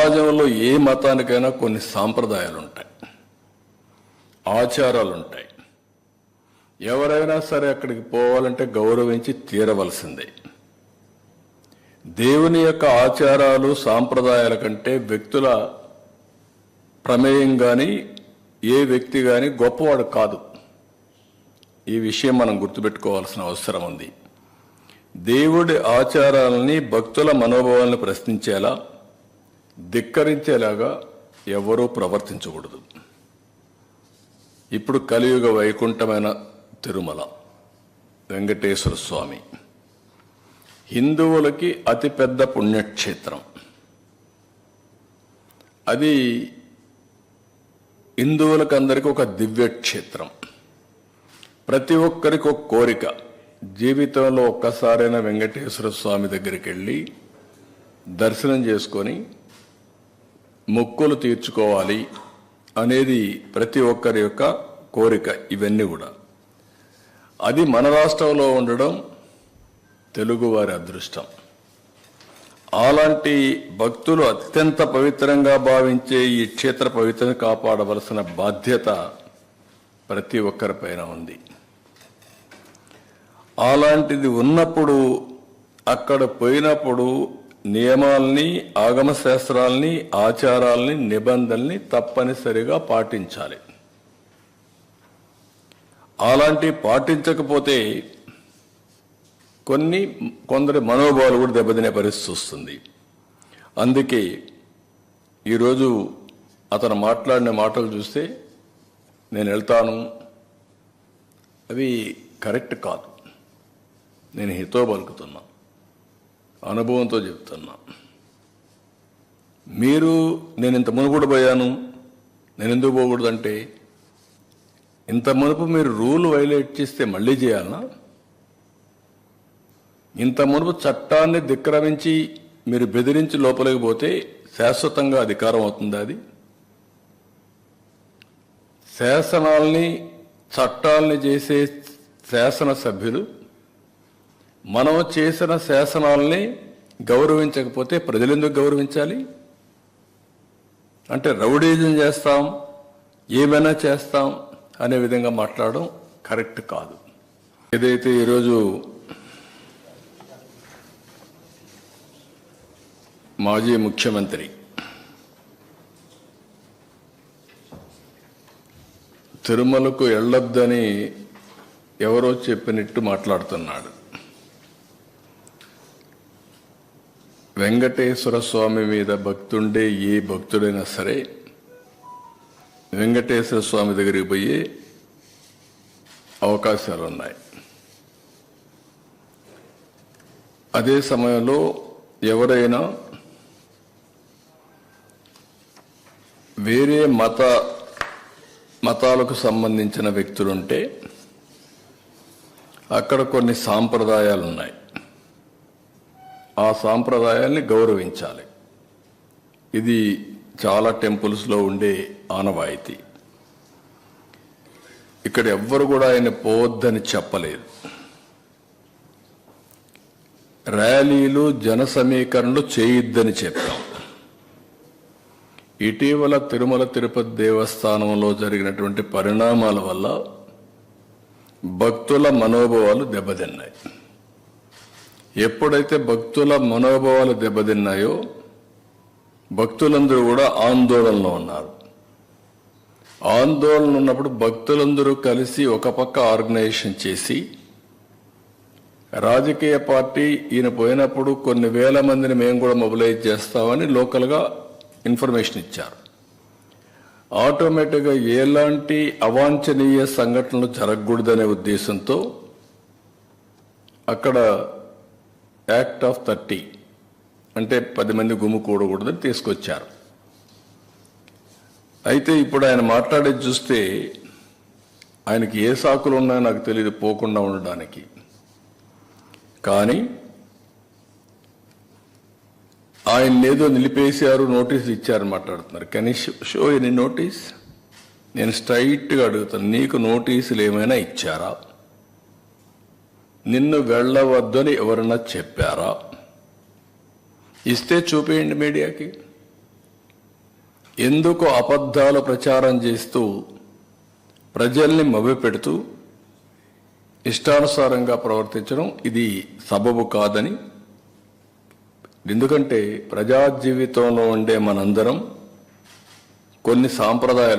సమాజంలో ఏ మతానికైనా కొన్ని సాంప్రదాయాలు ఉంటాయి, ఆచారాలు ఉంటాయి. ఎవరైనా సరే అక్కడికి పోవాలంటే గౌరవించి తీరవలసిందే. దేవుని యొక్క ఆచారాలు సాంప్రదాయాల కంటే వ్యక్తుల ప్రమేయం కానీ ఏ వ్యక్తి కానీ గొప్పవాడు కాదు. ఈ విషయం మనం గుర్తుపెట్టుకోవాల్సిన అవసరం ఉంది. దేవుడి ఆచారాలని, భక్తుల మనోభావాలను ప్రశ్నించేలా, ధిక్కరించేలాగా ఎవరూ ప్రవర్తించకూడదు. ఇప్పుడు కలియుగ వైకుంఠమైన తిరుమల వెంకటేశ్వర స్వామి హిందువులకి అతిపెద్ద పుణ్యక్షేత్రం. అది హిందువులకు అందరికీ ఒక దివ్యక్షేత్రం. ప్రతి ఒక్కరికి ఒక కోరిక, జీవితంలో ఒక్కసారైనా వెంకటేశ్వర స్వామి దగ్గరికి వెళ్ళి దర్శనం చేసుకొని మొక్కులు తీర్చుకోవాలి అనేది ప్రతి ఒక్కరి యొక్క కోరిక. ఇవన్నీ కూడా అది మన రాష్ట్రంలో ఉండడం తెలుగువారి అదృష్టం. అలాంటి భక్తులు అత్యంత పవిత్రంగా భావించే ఈ క్షేత్ర పవిత్రను కాపాడవలసిన బాధ్యత ప్రతి ఒక్కరిపైన ఉంది. అలాంటిది ఉన్నప్పుడు అక్కడ పోయినప్పుడు నియమాల్ని, ఆగమ శాస్త్రాల్ని, ఆచారాల్ని, నిబంధనల్ని తప్పనిసరిగా పాటించాలి. అలాంటి పాటించకపోతే కొందరి మనోభావాలు కూడా దెబ్బతినే పరిస్థితి వస్తుంది. అందుకే ఈరోజు అతను మాట్లాడిన మాటలు చూస్తే నేను వెళ్తాను, అవి కరెక్ట్ కాదు. నేను హితో పలుకుతున్నా, అనుభవంతో చెప్తున్నా. నేను ఇంత మునుపుడు పోయాను, నేను ఎందుకు పోకూడదంటే, ఇంత మునుపు మీరు రూల్ వైలేట్ చేస్తే మళ్ళీ చేయాలనా? ఇంత మునుపు చట్టాన్ని ధిక్కరించి మీరు బెదిరించి లోపలికి పోతే శాశ్వతంగా అధికారం అవుతుందా? అది శాసనాల్ని, చట్టాలని చేసే శాసనసభ్యులు మనం చేసిన శాసనాల్ని గౌరవించకపోతే ప్రజలు ఎందుకు గౌరవించాలి? అంటే రౌడీజం చేస్తాం, ఏమైనా చేస్తాం అనే విధంగా మాట్లాడడం కరెక్ట్ కాదు. ఏదైతే ఈరోజు మాజీ ముఖ్యమంత్రి తిరుమలకు వెళ్ళొద్దని ఎవరో చెప్పినట్టు మాట్లాడుతున్నాడు. వెంకటేశ్వర స్వామి మీద భక్తుండే ఏ భక్తుడైనా సరే వెంకటేశ్వర స్వామి దగ్గరికి పోయే అవకాశాలు ఉన్నాయి. అదే సమయంలో ఎవరైనా వేరే మతాలకు సంబంధించిన వ్యక్తులుంటే అక్కడ కొన్ని సాంప్రదాయాలు ఉన్నాయి. ఆ సాంప్రదాయాల్ని గౌరవించాలి. ఇది చాలా టెంపుల్స్లో ఉండే ఆనవాయితీ. ఇక్కడ ఎవ్వరు కూడా ఆయన పోవద్దని చెప్పలేదు. ర్యాలీలు, జన సమీకరణలు చేయొద్దని చెప్పాం. ఇటీవల తిరుమల తిరుపతి దేవస్థానంలో జరిగినటువంటి పరిణామాల వల్ల భక్తుల మనోభావాలు దెబ్బతిన్నాయి. ఎప్పుడైతే భక్తుల మనోభావాలు దెబ్బతిన్నాయో భక్తులందరూ కూడా ఆందోళనలో ఉన్నారు. ఆందోళన ఉన్నప్పుడు భక్తులందరూ కలిసి ఒక పక్క ఆర్గనైజేషన్ చేసి, రాజకీయ పార్టీ ఈయన పోయినప్పుడు కొన్ని వేల మందిని మేము కూడా మొబిలైజ్ చేస్తామని లోకల్గా ఇన్ఫర్మేషన్ ఇచ్చారు. ఆటోమేటిక్గా ఎలాంటి అవాంఛనీయ సంఘటనలు జరగకూడదనే ఉద్దేశంతో అక్కడ యాక్ట్ ఆఫ్ 30 అంటే 10 మంది గుమ్ముకూడకూడదని తీసుకొచ్చారు. అయితే ఇప్పుడు ఆయన మాట్లాడేది చూస్తే ఆయనకి ఏ సాకులు ఉన్నాయో నాకు తెలియదు పోకుండా ఉండడానికి. కానీ ఆయన ఏదో నిలిపేశారు, నోటీసులు ఇచ్చారని మాట్లాడుతున్నారు. Can you show any notice? నేను స్ట్రైట్గా అడుగుతాను, నీకు నోటీసులు ఏమైనా ఇచ్చారా? నిన్ను వెళ్ళవద్దని ఎవరన్నా చెప్పారా? ఇస్తే చూపేయండి మీడియాకి. ఎందుకు అబద్ధాలు ప్రచారం చేస్తూ ప్రజల్ని మభ్యపెడుతూ ఇష్టానుసారంగా ప్రవర్తించడం ఇది సబబు కాదని, ఎందుకంటే ప్రజా జీవితంలో ఉండే మనందరం కొన్ని సాంప్రదాయాలు